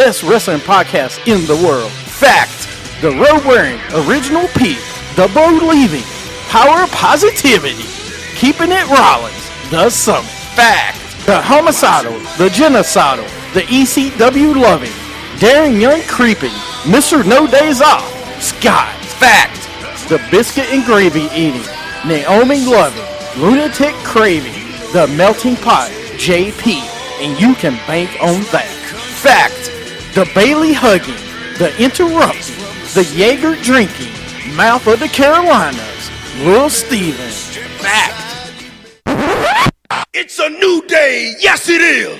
best wrestling podcast in the world. Fact, the road-wearing original Pete, the believing, power of positivity, keeping it Rollins, the Summit. Fact, the homicidal, the genocidal, the ECW loving, daring young creeping, Mr. No Days Off, Scott. Fact, the biscuit and gravy eating, Naomi loving, lunatic craving, the melting pot, JP, and you can bank on that. Fact, the Bailey hugging, the interrupting, the Jaeger drinking, mouth of the Carolinas, Lil Steven. Fact. It's a new day. Yes, it is.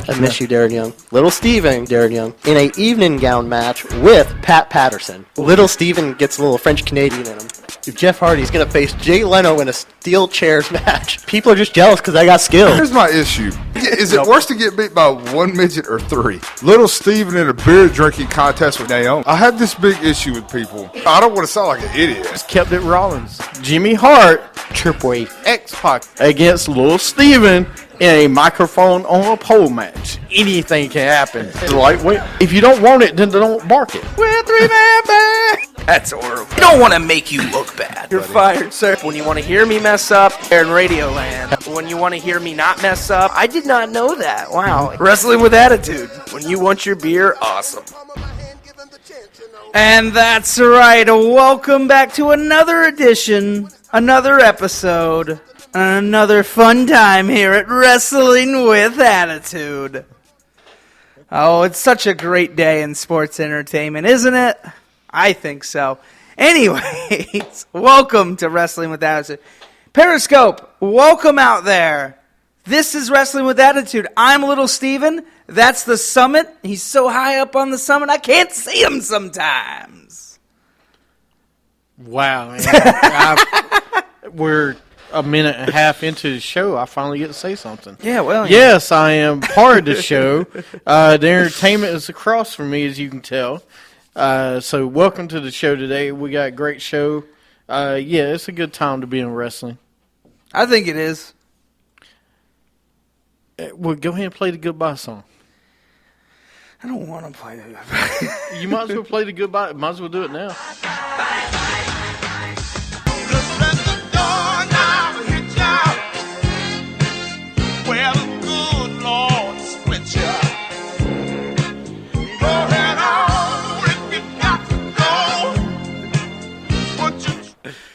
I miss you, Darren Young. Little Steven, Darren Young, in a evening gown match with Pat Patterson. Little Steven gets a little French Canadian in him. If Jeff Hardy's going to face Jay Leno in a steel chairs match, people are just jealous because I got skills. Here's my issue. Is it worse to get beat by one midget or three? Little Steven in a beer drinking contest with Naomi. I have this big issue with people. I don't want to sound like an idiot. Just kept it Rollins. Jimmy Hart, Triple H, X-Pac against Lil Steven in a microphone on a pole match. Anything can happen. Like, if you don't want it, then don't bark it. We're three-man band. That's horrible. We don't want to make you look bad. You're fired, sir. When you want to hear me mess up, they're in Radioland. When you want to hear me not mess up, I did not know that. Wow. Wrestling with attitude. When you want your beer, awesome. And that's right. Welcome back to another edition, another episode, and another fun time here at Wrestling with Attitude. Oh, it's such a great day in sports entertainment, isn't it? I think so. Anyways, welcome to Wrestling with Attitude. Periscope, welcome out there. This is Wrestling with Attitude. I'm Little Steven. That's the Summit. He's so high up on the summit, I can't see him sometimes. Wow, man. We're a minute and a half into the show. I finally get to say something. Yeah, well. Yes, I am part of the show. The entertainment is across from me, as you can tell. So welcome to the show today. We got a great show. Yeah, it's a good time to be in wrestling. I think it is. Well, go ahead and play the goodbye song. I don't want to play the goodbye. You might as well play the goodbye. Might as well do it now.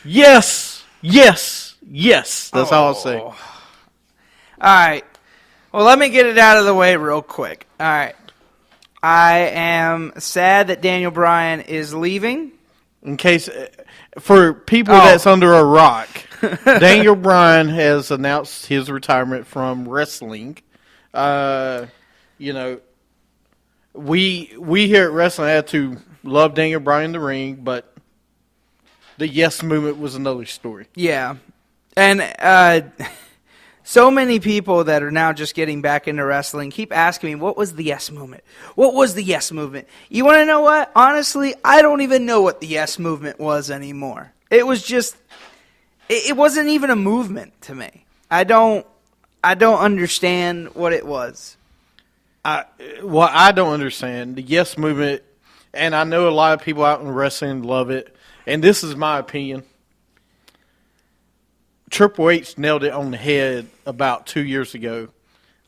Yes, yes, yes. That's all I'll say. All right. Well, let me get it out of the way real quick. All right. I am sad that Daniel Bryan is leaving. In case, for people that's under a rock, Daniel Bryan has announced his retirement from wrestling. You know, we here at Wrestling Attitude love Daniel Bryan in the ring, but the Yes Movement was another story. Yeah. And so many people that are now just getting back into wrestling keep asking me, what was the Yes Movement? What was the Yes Movement? You want to know what? Honestly, I don't even know what the Yes Movement was anymore. It was just, it wasn't even a movement to me. I don't understand what it was. What I don't understand, the Yes Movement, and I know a lot of people out in wrestling love it, and this is my opinion. Triple H nailed it on the head about 2 years ago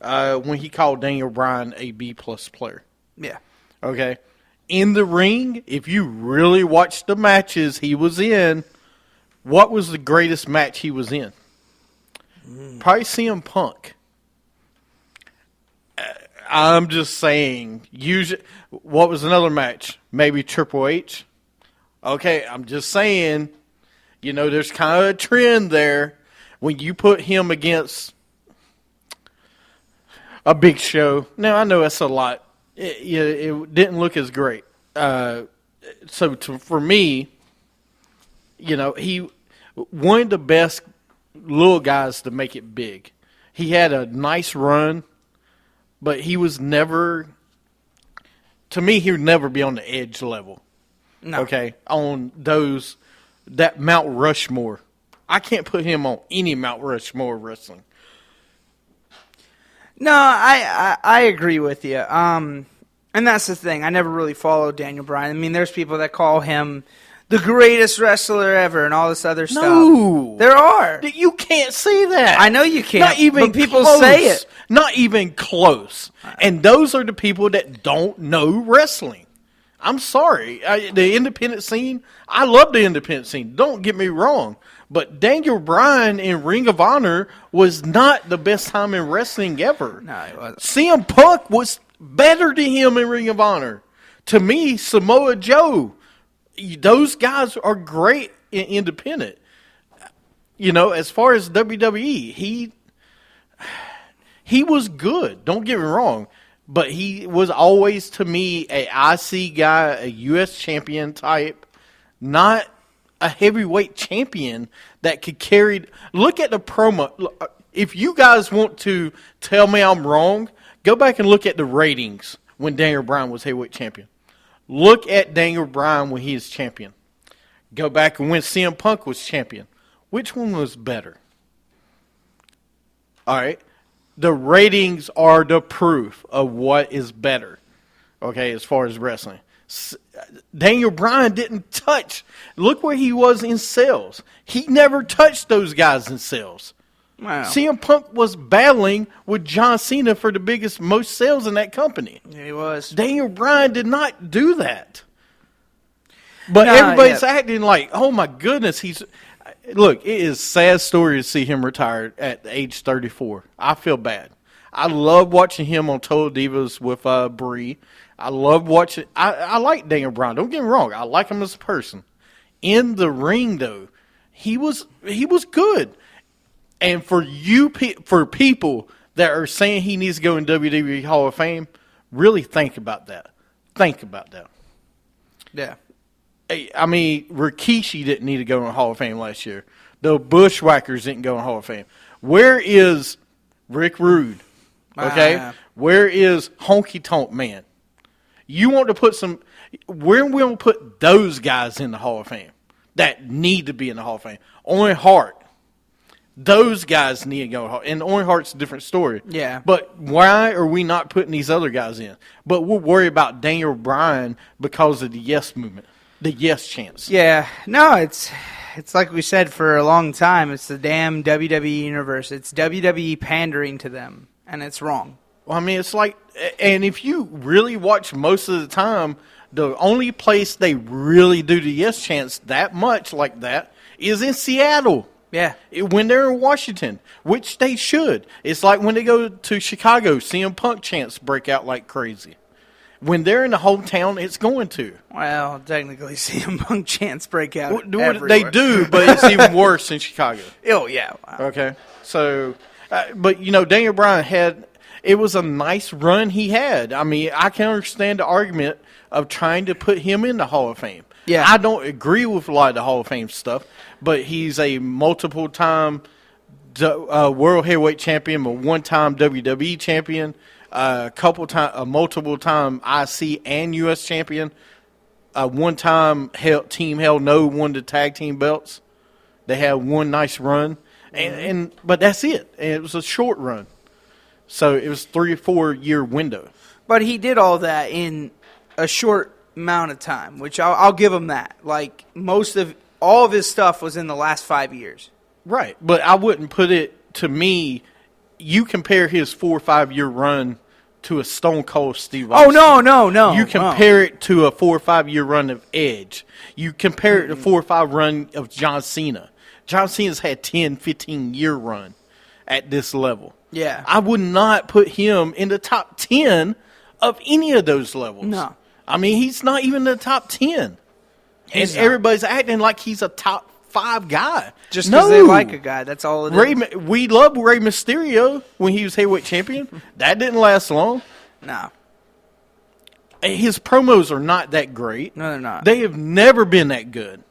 when he called Daniel Bryan a B-plus player. Yeah. Okay? In the ring, if you really watch the matches he was in, what was the greatest match he was in? Probably CM Punk. I'm just saying. What was another match? Maybe Triple H? Okay, I'm just saying. You know, there's kind of a trend there when you put him against a Big Show. Now, I know that's a lot. It didn't look as great. For me, you know, he one of the best little guys to make it big. He had a nice run, but he was never, to me, he would never be on the Edge level. No. Okay, on that Mount Rushmore. I can't put him on any Mount Rushmore wrestling. No, I agree with you. And that's the thing. I never really followed Daniel Bryan. I mean, there's people that call him the greatest wrestler ever and all this other stuff. No. There are. You can't say that. I know you can't. Not even but people close. say it. Not even close. And those are the people that don't know wrestling. I'm sorry. The independent scene, I love the independent scene. Don't get me wrong. But Daniel Bryan in Ring of Honor was not the best time in wrestling ever. No, it wasn't. CM Punk was better than him in Ring of Honor. To me, Samoa Joe, those guys are great in independent. You know, as far as WWE, he was good. Don't get me wrong. But he was always, to me, a IC guy, a U.S. champion type, not a heavyweight champion that could carry. Look at the promo. If you guys want to tell me I'm wrong, go back and look at the ratings when Daniel Bryan was heavyweight champion. Look at Daniel Bryan when he is champion. Go back and when CM Punk was champion. Which one was better? All right. The ratings are the proof of what is better, okay, as far as wrestling. Daniel Bryan didn't touch. Look where he was in sales. He never touched those guys in sales. Wow. CM Punk was battling with John Cena for the biggest, most sales in that company. Yeah, he was. Daniel Bryan did not do that. But everybody's acting like, oh my goodness, look, it is a sad story to see him retired at age 34. I feel bad. I love watching him on Total Divas with Brie. I love watching. I like Daniel Bryan. Don't get me wrong. I like him as a person. In the ring, though, he was good. And for people that are saying he needs to go in WWE Hall of Fame, really think about that. Think about that. Yeah. I mean, Rikishi didn't need to go in the Hall of Fame last year. The Bushwhackers didn't go in the Hall of Fame. Where is Rick Rude? Okay? Where is Honky Tonk Man? You want to put where we want to put those guys in the Hall of Fame that need to be in the Hall of Fame? Owen Hart. Those guys need to go. And Owen Hart's a different story. Yeah. But why are we not putting these other guys in? But we'll worry about Daniel Bryan because of the yes movement. The yes chance. Yeah. No, it's like we said for a long time. It's the damn WWE universe. It's WWE pandering to them, and it's wrong. Well, I mean, it's like, and if you really watch most of the time, the only place they really do the yes chance that much like that is in Seattle. Yeah. When they're in Washington, which they should. It's like when they go to Chicago, CM Punk chants break out like crazy. When they're in the hometown, it's going to. Well, technically, CM Punk chants break out everywhere. They do, but it's even worse in Chicago. Oh, yeah. Wow. Okay. So, but, you know, Daniel Bryan it was a nice run he had. I mean, I can understand the argument of trying to put him in the Hall of Fame. Yeah. I don't agree with a lot of the Hall of Fame stuff, but he's a multiple-time World Heavyweight Champion, a one-time WWE Champion, a multiple-time IC and US Champion, one-time Team Hell No won the tag team belts. They had one nice run, but that's it. And it was a short run. So it was 3 or 4 year window. But he did all that in a short amount of time, which I'll give him that. Like, all of his stuff was in the last 5 years. Right. But I wouldn't put it, to me, you compare his 4 or 5 year run to a Stone Cold Steve Austin. Oh, no. You compare it to a 4 or 5 year run of Edge. You compare it to 4 or 5 run of John Cena. John Cena's had 10, 15 year run at this level. Yeah. I would not put him in the top 10 of any of those levels. No. I mean, he's not even in the top 10. And everybody's acting like he's a top 5 guy. Just because they like a guy, that's all it is. We love Rey Mysterio when he was heavyweight champion. That didn't last long. No. His promos are not that great. No, they're not. They have never been that good.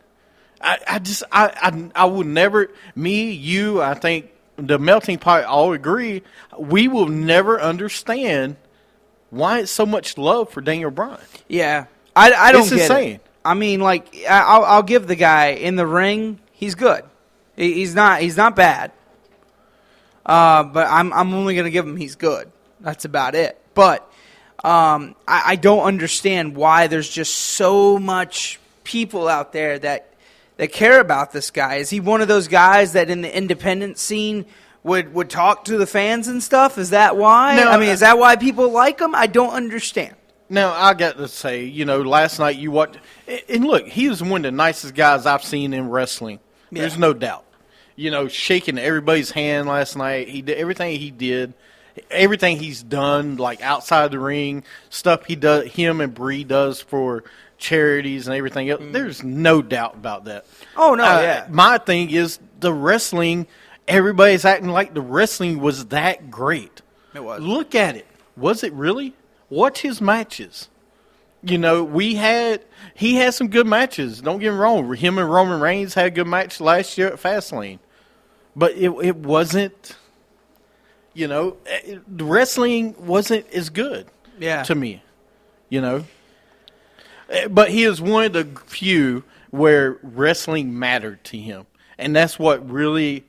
I would never, I think the melting pot all agree, we will never understand why it's so much love for Daniel Bryan. Yeah. I don't it's get insane. It. I mean, like, I'll give the guy in the ring, he's good. He's not bad. But I'm only going to give him he's good. That's about it. But I don't understand why there's just so much people out there that care about this guy. Is he one of those guys that in the independent scene would talk to the fans and stuff? Is that why? No, I mean, is that why people like him? I don't understand. Now, I got to say, last night you watched, and look, he was one of the nicest guys I've seen in wrestling. Yeah. There's no doubt. Shaking everybody's hand last night. He did everything he did, everything he's done, like outside the ring, stuff him and Bree does for charities and everything else. There's no doubt about that. Oh, no, yeah. My thing is the wrestling, everybody's acting like the wrestling was that great. It was. Look at it. Was it really? Watch his matches. He had some good matches. Don't get me wrong. Him and Roman Reigns had a good match last year at Fastlane. But it wasn't, the wrestling wasn't as good to me, But he is one of the few where wrestling mattered to him. And that's what really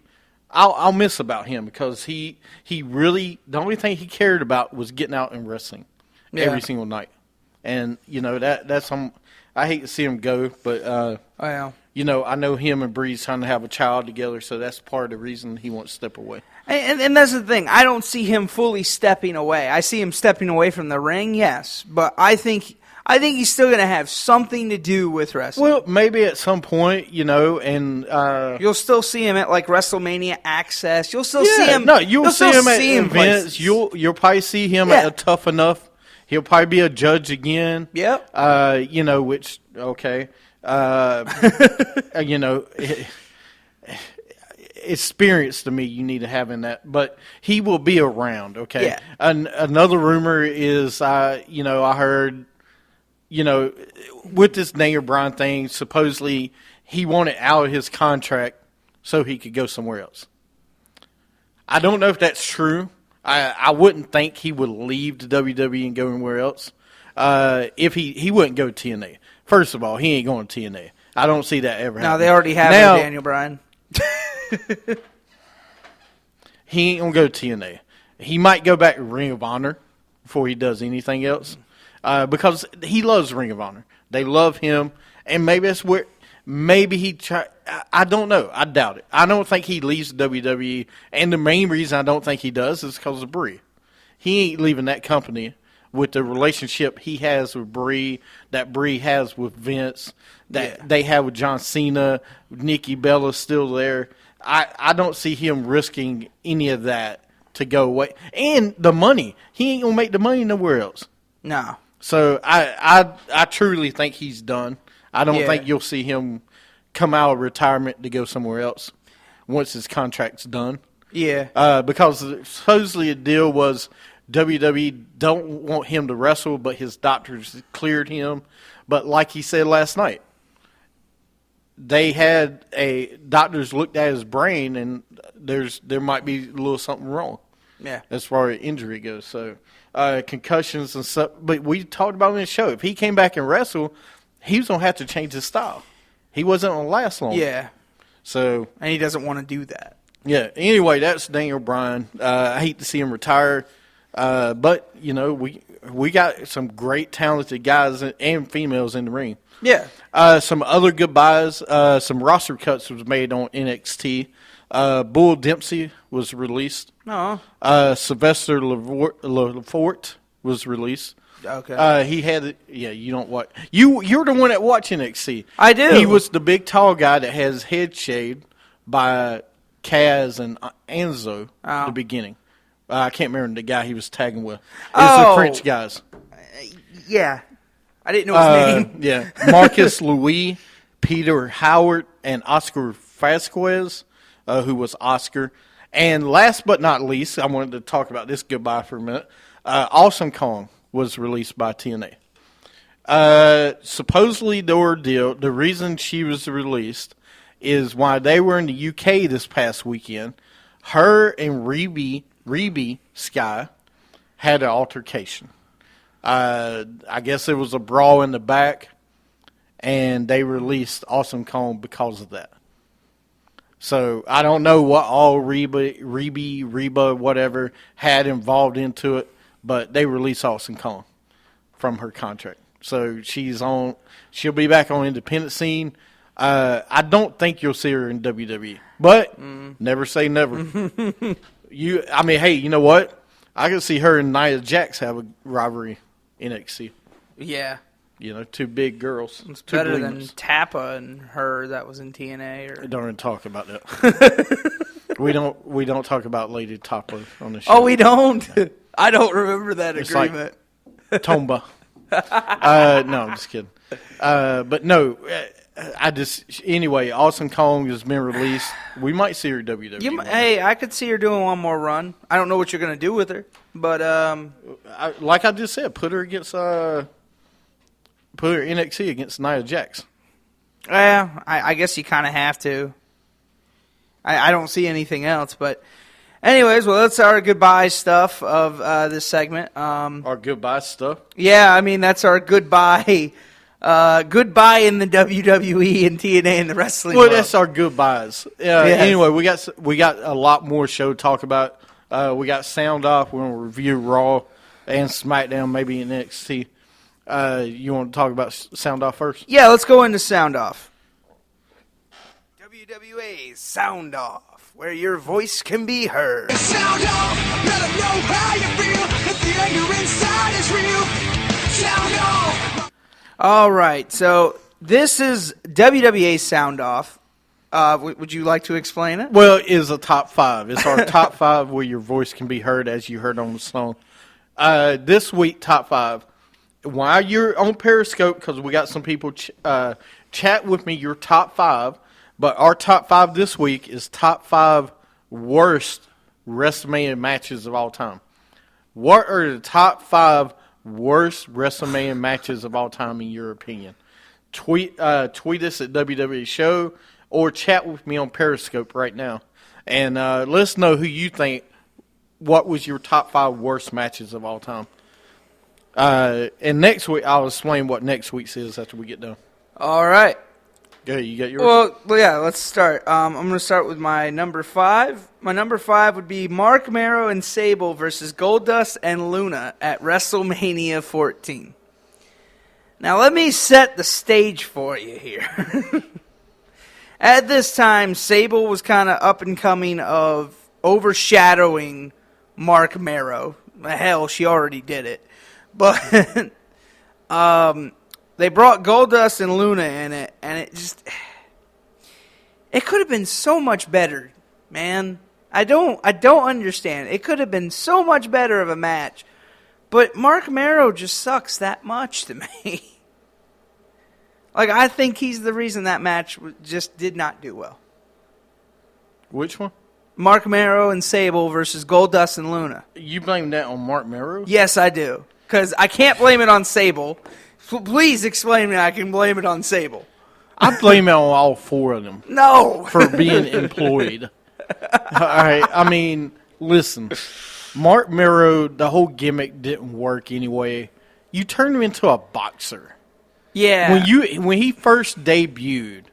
I'll miss about him, because he really, the only thing he cared about was getting out and wrestling every single night. And, that's I hate to see him go, but, I know him and Bree's trying to have a child together, so that's part of the reason he wants to step away. And that's the thing. I don't see him fully stepping away. I see him stepping away from the ring, yes. But I think he's still going to have something to do with wrestling. Well, maybe at some point, and you'll still see him at like WrestleMania Access. You'll still see him. No, you'll see him at events. Places. You'll probably see him at a Tough Enough. He'll probably be a judge again. Yep. Which okay. Experience to me you need to have in that, but he will be around. Okay. Yeah. Another rumor is, I heard, with this Daniel Bryan thing, supposedly he wanted out of his contract so he could go somewhere else. I don't know if that's true. I wouldn't think he would leave the WWE and go anywhere else. If he wouldn't go to TNA. First of all, he ain't going to TNA. I don't see that ever happening. No, they already have Daniel Bryan. He ain't going to go to TNA. He might go back to Ring of Honor before he does anything else, because he loves Ring of Honor. They love him, and maybe that's where he try. I don't know. I doubt it. I don't think he leaves WWE, and the main reason I don't think he does is because of Brie. He ain't leaving that company with the relationship he has with Brie, that Brie has with Vince, that they have with John Cena, Nikki Bella's still there. I don't see him risking any of that to go away. And the money. He ain't going to make the money nowhere else. No. So I truly think he's done. I don't think you'll see him come out of retirement to go somewhere else once his contract's done. Yeah. Because supposedly the deal was WWE don't want him to wrestle, but his doctors cleared him. But like he said last night, they had doctors looked at his brain, and there might be a little something wrong. Yeah. As far as injury goes. So concussions and stuff. But we talked about it in the show. If he came back and wrestled, he was going to have to change his style. He wasn't going to last long. Yeah. So, and he doesn't want to do that. Yeah. Anyway, that's Daniel Bryan. I hate to see him retire. But, we got some great talented guys and females in the ring. Yeah. Some other goodbyes. Some roster cuts was made on NXT. Bull Dempsey was released. Oh. Sylvester Lefort was released. Okay. He had, you don't watch. You're the one that watch NXT. I do. He was the big tall guy that has his head shaved by Kaz and Enzo at the beginning. I can't remember the guy he was tagging with. It was the French guys. Yeah. I didn't know his name. Yeah. Marcus Louis, Peter Howard, and Oscar Vasquez, who was Oscar. And last but not least, I wanted to talk about this goodbye for a minute. Awesome Kong was released by TNA. Supposedly the reason she was released is while they were in the UK this past weekend, her and Reby Sky had an altercation. I guess it was a brawl in the back, and they released Awesome Kong because of that. So I don't know what all Reba, whatever, had involved into it, but they released Awesome Kong. from her contract. So she'll be back on independent scene. I don't think you'll see her in WWE, but never say never. Hey, you know what? I could see her and Nia Jax have a rivalry in NXT. Yeah. Two big girls. It's two better gleamers. than Tappa and her that was in TNA. Or... Don't even talk about that. We don't talk about Lady Tappa on the show. Oh, we don't? I don't remember that It's agreement. like Tomba. No, I'm just kidding. But no, anyway, Awesome Kong has been released. We might see her at WWE. Hey, I could see her doing one more run. I don't know what you're going to do with her, but like I just said, put her NXT against Nia Jax. yeah, I guess you kind of have to. I don't see anything else, but anyways, well, that's our goodbye stuff of this segment. Our goodbye stuff. Yeah, I mean that's our goodbye. Goodbye in the WWE and TNA and the wrestling Well, world. that's our goodbyes. Yes. Anyway, we got a lot more show to talk about. We got Sound Off. We're gonna review Raw and SmackDown, maybe in NXT. You want to talk about Sound Off first? Yeah, let's go into Sound Off. WWA Sound Off, where your voice can be heard. Sound off, let 'em know how you feel. If the anger inside is real, sound off. All right, so this is WWA Sound Off. Would you like to explain it? Well, it's a top five. It's our top five where your voice can be heard, as you heard on the song. This week, top five. While you're on Periscope, because we got some people chat with me, your top five. But our top five this week is top five worst WrestleMania matches of all time. What are the top five worst WrestleMania matches of all time in your opinion? Tweet us at WWE Show or chat with me on Periscope right now. And let us know who you think, what was your top five worst matches of all time. And next week, I'll explain what next week's is after we get done. All right. Yeah, you got yours? Well, yeah, let's start. I'm going to start with my number five. My number five would be Mark Mero and Sable versus Goldust and Luna at WrestleMania 14. Now, let me set the stage for you here. At this time, Sable was kind of up and coming of overshadowing Mark Mero. Hell, she already did it. But they brought Goldust and Luna in it, and it could have been so much better, man. I don't understand. It could have been so much better of a match, but Mark Mero just sucks that much to me. Like, I think he's the reason that match just did not do well. Which one? Mark Mero and Sable versus Goldust and Luna. You blame that on Mark Mero? Yes, I do, because I can't blame it on Sable. Please explain me I can blame it on Sable. I blame it on all four of them. No. For being employed. All right. I mean, listen. Mark Mero, the whole gimmick didn't work anyway. You turned him into a boxer. Yeah. When he first debuted,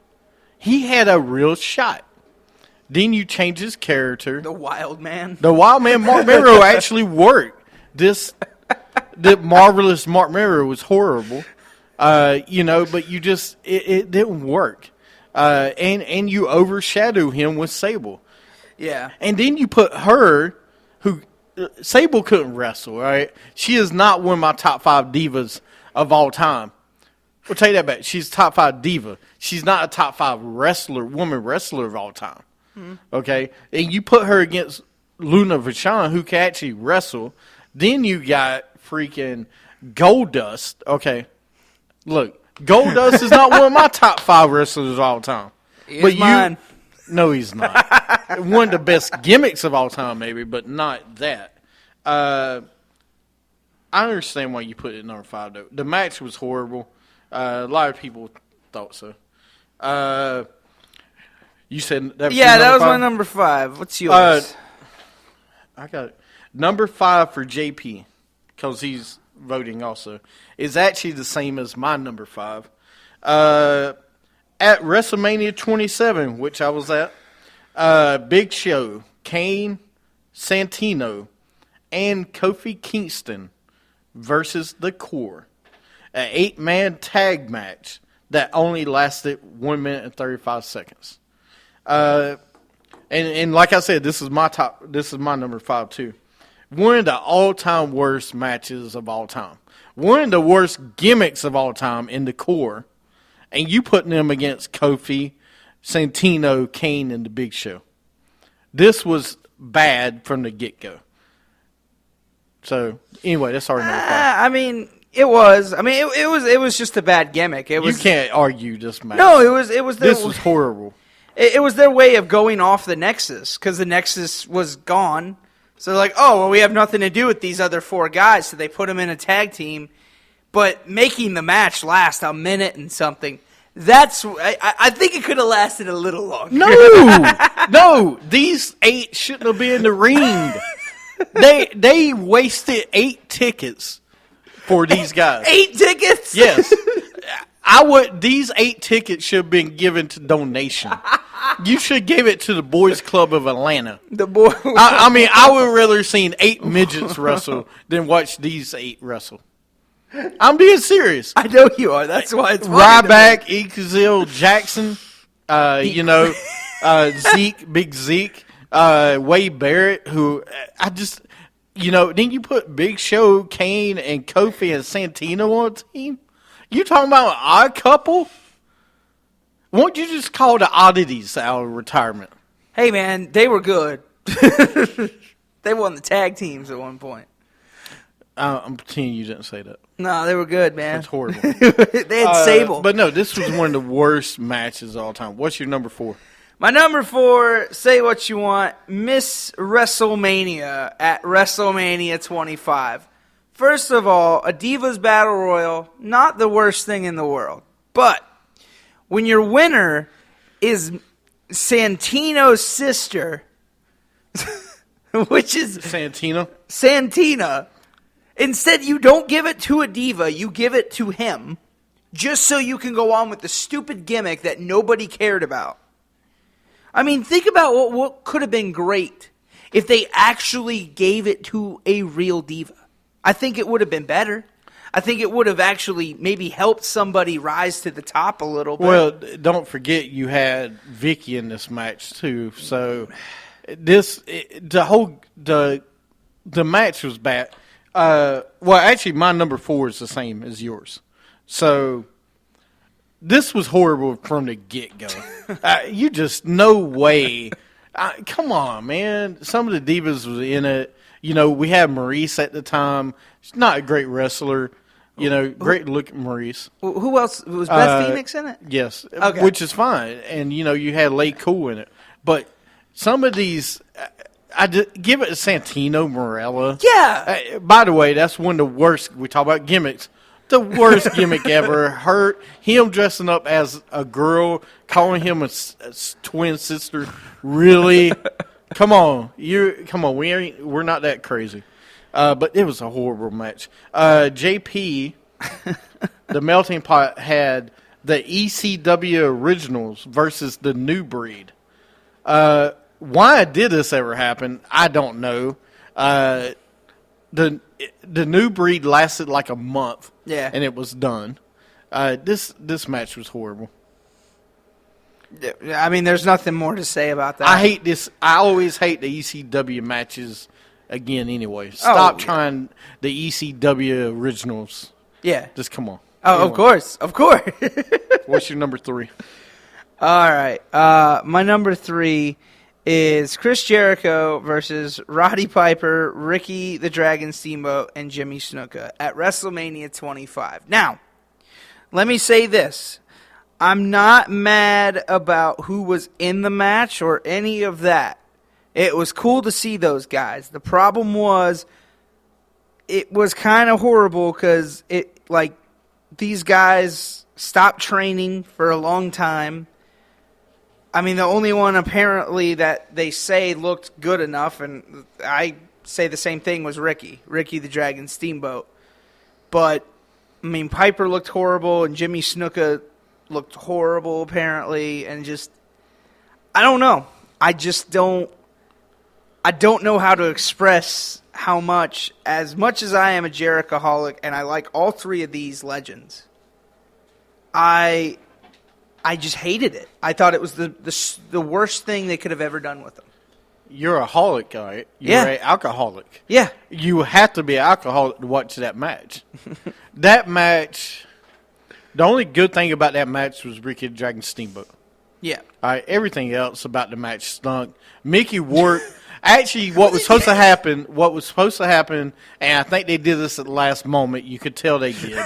he had a real shot. Then you changed his character. The Wild Man. The Wild Man, Mark Mero, actually worked. The marvelous Mark Mero was horrible, but it didn't work, and you overshadow him with Sable, Yeah, and then you put her, who Sable couldn't wrestle, right? She is not one of my top five divas of all time. We'll take that back. She's a top five diva. She's not a top five woman wrestler of all time. Mm-hmm. Okay, and you put her against Luna Vachon, who can actually wrestle. Then you got freaking Goldust. Okay, look, Goldust is not one of my top five wrestlers of all time. He's mine. No, he's not. One of the best gimmicks of all time, maybe, but not that. I understand why you put it at number five, though. The match was horrible. A lot of people thought so. You said that was your that was five? my number five. What's yours? I got it. Number five for JP, because he's voting also, is actually the same as my number five. At WrestleMania 27, which I was at, Big Show, Kane, Santino, and Kofi Kingston versus The Core an 8-man tag match that only lasted 1 minute and 35 seconds. And like I said, this is my number 5 too. One of the all-time worst matches of all time. One of the worst gimmicks of all time in the core. And you putting them against Kofi, Santino, Kane, and the Big Show. This was bad from the get-go. So, anyway, that's our number 5. I mean, it was. I mean, it was just a bad gimmick. It was. You can't argue this match. No, it was. This was horrible. It was their way of going off the Nexus because the Nexus was gone. So they're like, oh, well, we have nothing to do with these other 4 guys, so they put them in a tag team. But making the match last a minute and something, I think it could have lasted a little longer. No, these 8 shouldn't have been in the ring. They wasted 8 tickets for these guys. 8 tickets? Yes. These 8 tickets should have been given to donation. You should give it to the Boys Club of Atlanta. The boy. I mean, I would rather seen 8 midgets wrestle than watch these 8 wrestle. I'm being serious. I know you are. That's why it's funny Ryback, Ezekiel Jackson, Zeke, Big Zeke, Wade Barrett, who I just, then you put Big Show, Kane, and Kofi and Santino on a team. You talking about an odd couple? Won't you just call the oddities out of retirement? Hey, man, they were good. They won the tag teams at one point. I'm pretending you didn't say that. No, they were good, man. That's horrible. They had Sable. But no, this was one of the worst matches of all time. What's your number 4? My number 4, say what you want, Miss WrestleMania at WrestleMania 25. First of all, a Divas Battle Royal, not the worst thing in the world. But when your winner is Santino's sister, which is Santina, instead you don't give it to a diva, you give it to him, just so you can go on with the stupid gimmick that nobody cared about. I mean, think about what could have been great if they actually gave it to a real diva. I think it would have been better. I think it would have actually maybe helped somebody rise to the top a little bit. Well, don't forget you had Vicky in this match too. So the match was bad. Well, actually, my number 4 is the same as yours. So this was horrible from the get-go. You just, no way. Come on, man. Some of the divas was in it. We had Maurice at the time. She's not a great wrestler. Great look at Maurice. Who else? Was Beth Phoenix in it? Yes. Okay. Which is fine. And, you had Lay Cool in it. But some of these, give it to Santino Marella. Yeah. By the way, that's one of the worst. We talk about gimmicks. The worst gimmick ever. Him dressing up as a girl, calling him a twin sister. Really? Come on. We're not that crazy. But it was a horrible match. JP, the Melting Pot, had the ECW Originals versus the New Breed. Why did this ever happen? I don't know. The New Breed lasted like a month. Yeah. And it was done. This match was horrible. I mean, there's nothing more to say about that. I hate this. I always hate the ECW matches again anyway. Stop trying the ECW Originals. Yeah. Just come on. Oh, anyway. Of course. What's your number 3? All right. My number 3 is Chris Jericho versus Roddy Piper, Ricky the Dragon Steamboat, and Jimmy Snuka at WrestleMania 25. Now, let me say this. I'm not mad about who was in the match or any of that. It was cool to see those guys. The problem was it was kind of horrible because these guys stopped training for a long time. I mean, the only one apparently that they say looked good enough, and I say the same thing, was Ricky the Dragon Steamboat. But, I mean, Piper looked horrible, and Jimmy Snuka looked horrible apparently, and just, I don't know. I just don't. I don't know how to express how much as I am a Jerichoholic and I like all three of these legends, I just hated it. I thought it was the worst thing they could have ever done with them. You're a holic guy. You're an alcoholic. Yeah. You have to be an alcoholic to watch that match. That match, the only good thing about that match was Ricky the Dragon Steamboat. Yeah. All right, everything else about the match stunk. Mickey Rourke, actually, what was supposed to happen, and I think they did this at the last moment. You could tell they did.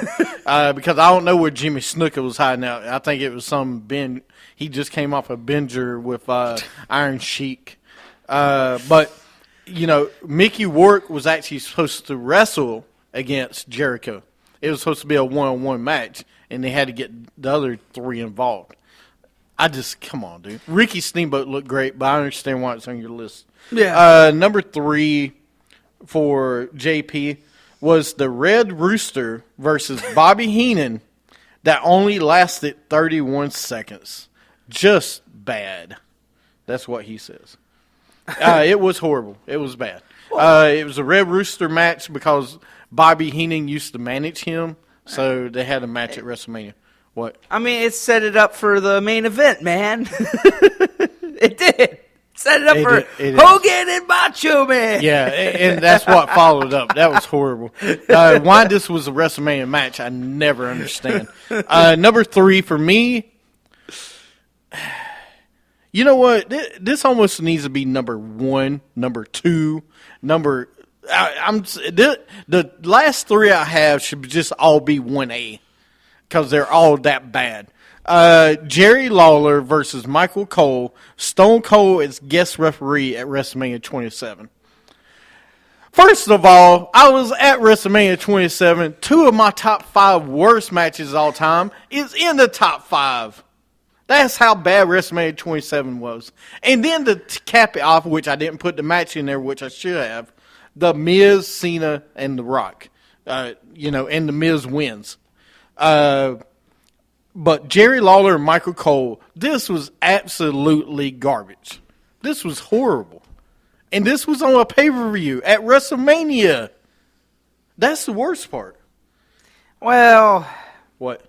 Because I don't know where Jimmy Snuka was hiding out. I think it was some Ben. He just came off a binger with Iron Sheik. But, Mickey Rourke was actually supposed to wrestle against Jericho. It was supposed to be a one-on-one match, and they had to get the other three involved. Come on, dude. Ricky Steamboat looked great, but I understand why it's on your list. Yeah. Number 3 for JP was the Red Rooster versus Bobby Heenan that only lasted 31 seconds. Just bad. That's what he says. It was horrible. It was bad. It was a Red Rooster match because Bobby Heenan used to manage him, so they had a match at WrestleMania. What? I mean, it set it up for the main event, man. It did. Set it up for Hogan and Macho Man. Yeah, and that's what followed up. That was horrible. Why this was a WrestleMania match, I never understand. Number 3 for me, you know what? This almost needs to be number 1, number 2, the last 3 I have should just all be 1A because they're all that bad. Jerry Lawler versus Michael Cole. Stone Cold is guest referee at WrestleMania 27. First of all, I was at WrestleMania 27. 2 of my top 5 worst matches of all time is in the top 5. That's how bad WrestleMania 27 was. And then to cap it off, which I didn't put the match in there, which I should have, The Miz, Cena, and The Rock. And The Miz wins. But Jerry Lawler and Michael Cole, this was absolutely garbage. This was horrible. And this was on a pay-per-view at WrestleMania. That's the worst part. Well, what?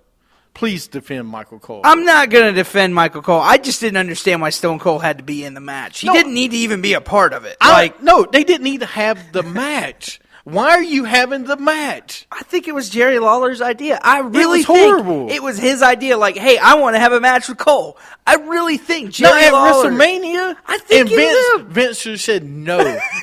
Please defend Michael Cole. I'm not going to defend Michael Cole. I just didn't understand why Stone Cold had to be in the match. He didn't need to even be a part of it. No, they didn't need to have the match. Why are you having the match? I think it was Jerry Lawler's idea. I really think horrible. It was his idea. Like, hey, I want to have a match with Cole. I really think Jerry Lawler. WrestleMania? I think Vince should have said no.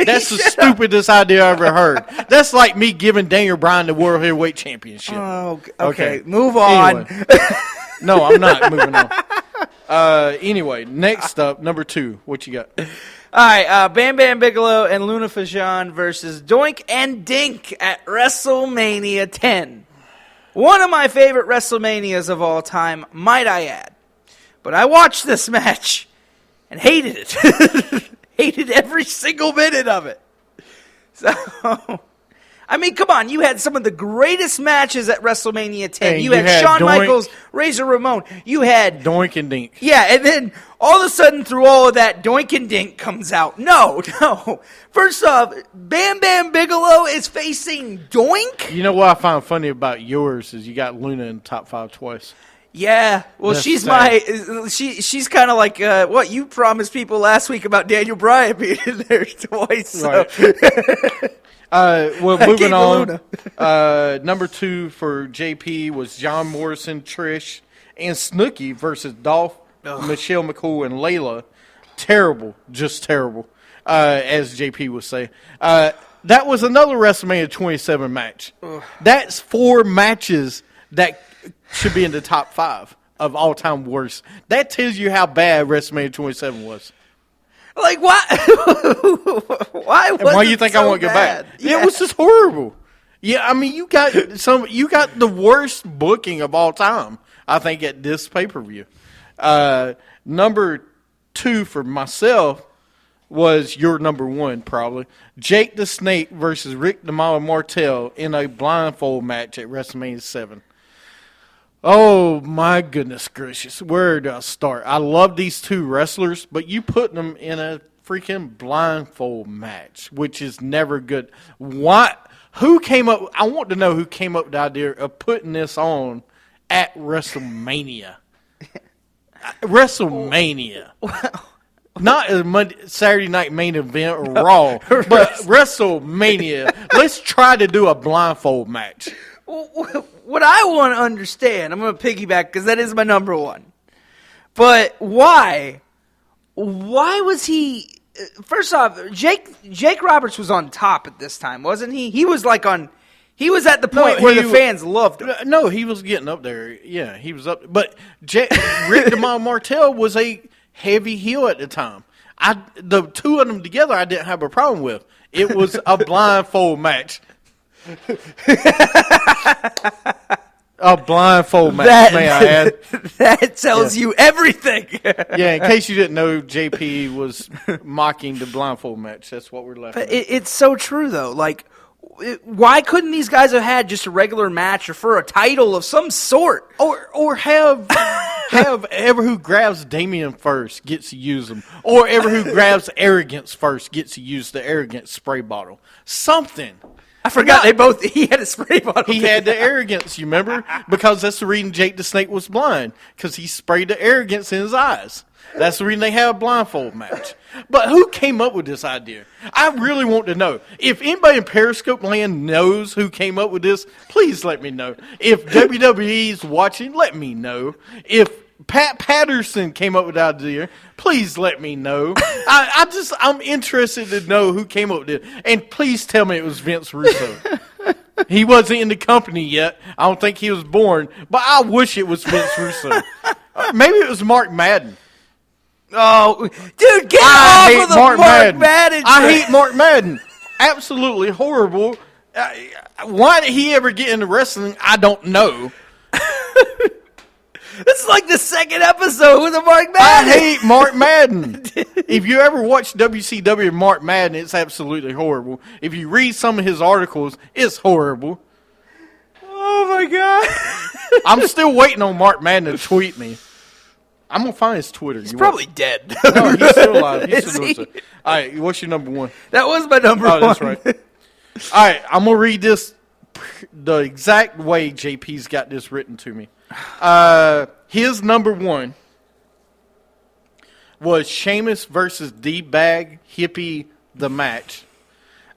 That's the stupidest idea I ever heard. That's like me giving Daniel Bryan the World Heavyweight Championship. Oh, okay. Move on. Anyway. No, I'm not moving on. Anyway, next up, number 2. What you got? All right, Bam Bam Bigelow and Luna Vachon versus Doink and Dink at WrestleMania 10. One of my favorite WrestleManias of all time, might I add. But I watched this match and hated it. Hated every single minute of it. So, I mean, come on. You had some of the greatest matches at WrestleMania 10. And you had Shawn Michaels, Razor Ramon. You had Doink and Dink. Yeah, and then all of a sudden, through all of that, Doink and Dink comes out. No. First off, Bam Bam Bigelow is facing Doink? You know what I find funny about yours is you got Luna in the top 5 twice. Yeah, well, That's she's sad. she's kind of like what you promised people last week about Daniel Bryan being in there twice. So. Right. Moving on. Number 2 for JP was John Morrison, Trish, and Snooki versus Dolph, Michelle McCool, and Layla. Terrible, just terrible, as JP would say. That was another WrestleMania 27 match. That's 4 matches that should be in the top 5 of all-time worst. That tells you how bad WrestleMania 27 was. Like, why? Why was why you think so I won't go back? Yeah. It was just horrible. Yeah, I mean, you got the worst booking of all time, I think, at this pay-per-view. Number 2 for myself was your number 1, probably. Jake the Snake versus Rick the Mama Martel in a blindfold match at WrestleMania 7. Oh, my goodness gracious. Where do I start? I love these 2 wrestlers, but you put them in a freaking blindfold match, which is never good. Why? Who came up? I want to know who came up with the idea of putting this on at WrestleMania. WrestleMania. Not a Saturday night main event or Raw, but WrestleMania. Let's try to do a blindfold match. What I want to understand, I'm going to piggyback because that is my number one. But why? Why was he? First off, Jake Roberts was on top at this time, wasn't he? He was like on. He was at the point where the fans loved him. No, he was getting up there. Yeah, he was up. But Rick DeMond Martel was a heavy heel at the time. The two of them together, I didn't have a problem with. It was a blindfold match. A blindfold match, may I add. That tells you everything. Yeah, in case you didn't know, JP was mocking the blindfold match. That's what we're left with. It's so true, though. Like, why couldn't these guys have had just a regular match or for a title of some sort? Or have ever who grabs Damien first gets to use them. Or ever who grabs Arrogance first gets to use the Arrogance spray bottle. Something. I forgot he had a spray bottle. He had the Arrogance, you remember? Because that's the reason Jake the Snake was blind. Because he sprayed the Arrogance in his eyes. That's the reason they have a blindfold match. But who came up with this idea? I really want to know. If anybody in Periscope land knows who came up with this, please let me know. If WWE's watching, let me know. If Pat Patterson came up with the idea, please let me know. I'm interested to know who came up with it. And please tell me it was Vince Russo. He wasn't in the company yet. I don't think he was born. But I wish it was Vince Russo. Maybe it was Mark Madden. Oh, dude, get off of the Mark Madden. I hate Mark Madden. Absolutely horrible. Why did he ever get into wrestling? I don't know. This is like the second episode with the Mark Madden. I hate Mark Madden. If you ever watch WCW Mark Madden, it's absolutely horrible. If you read some of his articles, it's horrible. Oh, my God. I'm still waiting on Mark Madden to tweet me. I'm going to find his Twitter. He's probably dead. No, he's still alive. He's still doing stuff. All right, what's your number one? That was my number one. Oh, that's right. All right, I'm going to read this the exact way JP's got this written to me. His number one was Sheamus versus D-Bag Hippie, the match.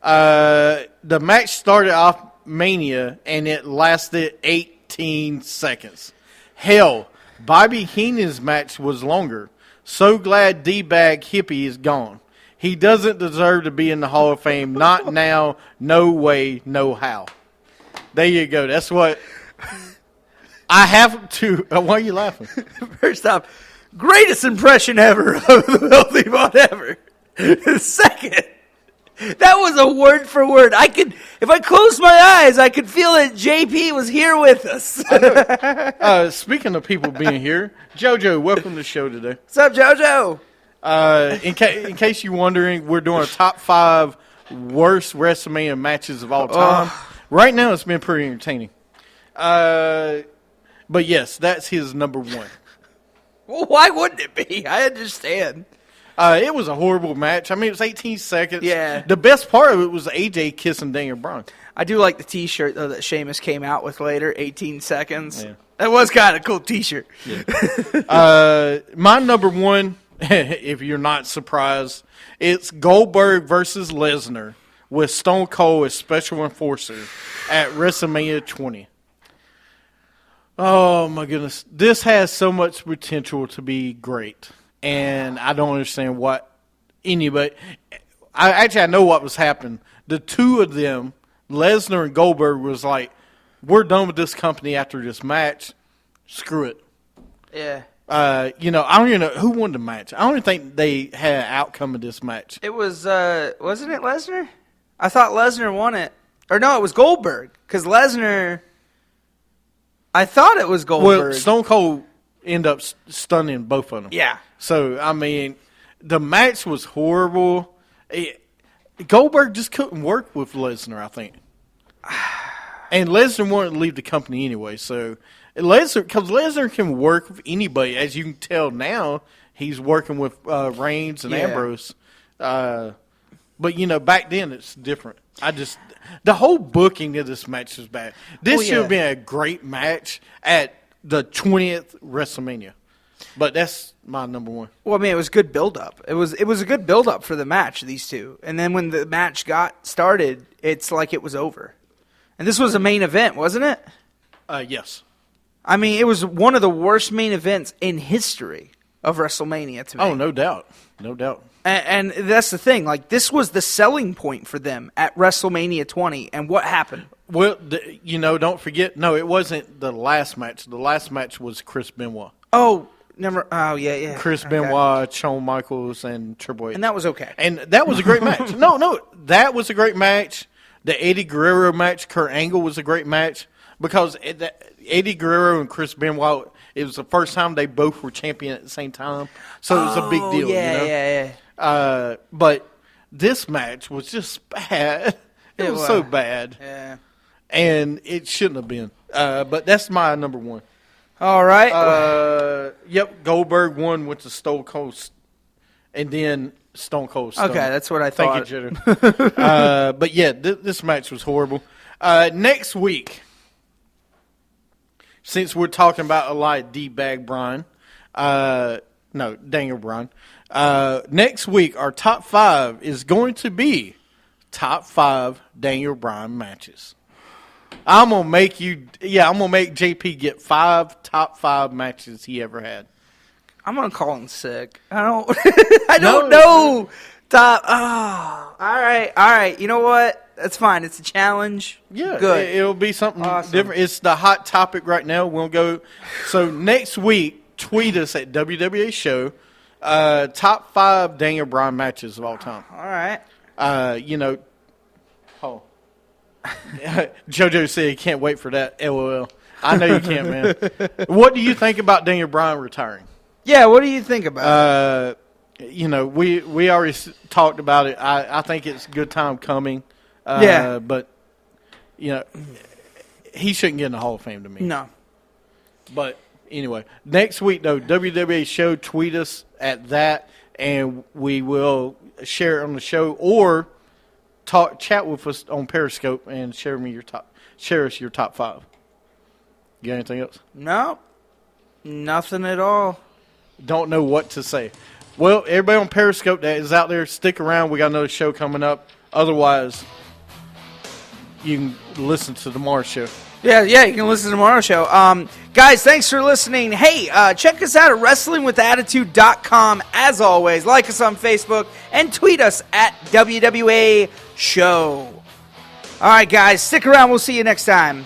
The match started off Mania, and it lasted 18 seconds. Hell, Bobby Heenan's match was longer. So glad D-Bag Hippie is gone. He doesn't deserve to be in the Hall of Fame. Not now, no way, no how. There you go. That's what I have to. Why are you laughing? First off, greatest impression ever of the Wealthy Bot ever. Second, that was a word for word. If I closed my eyes, I could feel that JP was here with us. Speaking of people being here, JoJo, welcome to the show today. What's up, JoJo? In case you're wondering, we're doing a top 5 worst WrestleMania matches of all time. Right now, it's been pretty entertaining. But yes, that's his number one. Well, why wouldn't it be? I understand. It was a horrible match. I mean, it was 18 seconds. Yeah. The best part of it was AJ kissing Daniel Bryan. I do like the T-shirt, though, that Sheamus came out with later, 18 seconds. Yeah. That was kind of a cool T-shirt. Yeah. My number one, if you're not surprised, it's Goldberg versus Lesnar with Stone Cold as special enforcer at WrestleMania 20. Oh, my goodness. This has so much potential to be great. And I don't understand what anybody. I know what was happening. The two of them, Lesnar and Goldberg, was like, "We're done with this company after this match. Screw it." Yeah. I don't even know who won the match. I don't even think they had an outcome of this match. It was, wasn't it Lesnar? I thought Lesnar won it. Or no, it was Goldberg. Because Lesnar, I thought it was Goldberg. Well, Stone Cold ended up stunning both of them. Yeah. So, I mean, the match was horrible. Goldberg just couldn't work with Lesnar, I think. And Lesnar wanted to leave the company anyway. So, because Lesnar can work with anybody. As you can tell now, he's working with Reigns and Ambrose. But back then it's different. The whole booking of this match was bad. This should have been a great match at the 20th WrestleMania. But that's my number one. Well, I mean, it was good build-up. It was a good build-up for the match, these two. And then when the match got started, it's like it was over. And this was a main event, wasn't it? Yes. I mean, it was one of the worst main events in history of WrestleMania to me. Oh, no doubt. No doubt. And that's the thing. Like, this was the selling point for them at WrestleMania 20. And what happened? Well, don't forget. No, it wasn't the last match. The last match was Chris Benoit. Oh, yeah. Chris Benoit, Shawn Michaels, and Triple H. And that was okay. And that was a great match. No, that was a great match. The Eddie Guerrero match, Kurt Angle, was a great match because Eddie Guerrero and Chris Benoit, it was the first time they both were champion at the same time. So it was a big deal. Yeah. But this match was just bad. It was so bad. Yeah. And it shouldn't have been. But that's my number one. All right. Yep, Goldberg won with the Stone Cold, and then Stone Cold Stone. Okay, that's what I thought. Thank you, Jitter. But yeah, this match was horrible. Next week, since we're talking about a lot of D-Bag Bryan, Daniel Bryan, next week our top 5 is going to be top 5 Daniel Bryan matches. I'm gonna make JP get 5 top 5 matches he ever had. I'm gonna call him sick. I don't know. Top. Oh, all right. You know what? That's fine. It's a challenge. Yeah, good. It'll be something different. It's the hot topic right now. We'll go. So next week, tweet us at WWA Show. Top 5 Daniel Bryan matches of all time. All right. JoJo said he can't wait for that. LOL. I know you can't, man. What do you think about Daniel Bryan retiring? Yeah, what do you think about it? We already talked about it. I think it's a good time coming. But he shouldn't get in the Hall of Fame to me. No. But anyway, next week though, WWA Show, tweet us at that, and we will share it on the show or chat with us on Periscope and share us your top 5. You got anything else? No, nothing at all. Don't know what to say. Well, everybody on Periscope that is out there, stick around. We got another show coming up. Otherwise, you can listen to tomorrow's show. Yeah, you can listen to tomorrow's show. Guys, thanks for listening. Hey, check us out at WrestlingWithAttitude.com. As always, like us on Facebook and tweet us at WWA Show. All right, guys, stick around. We'll see you next time.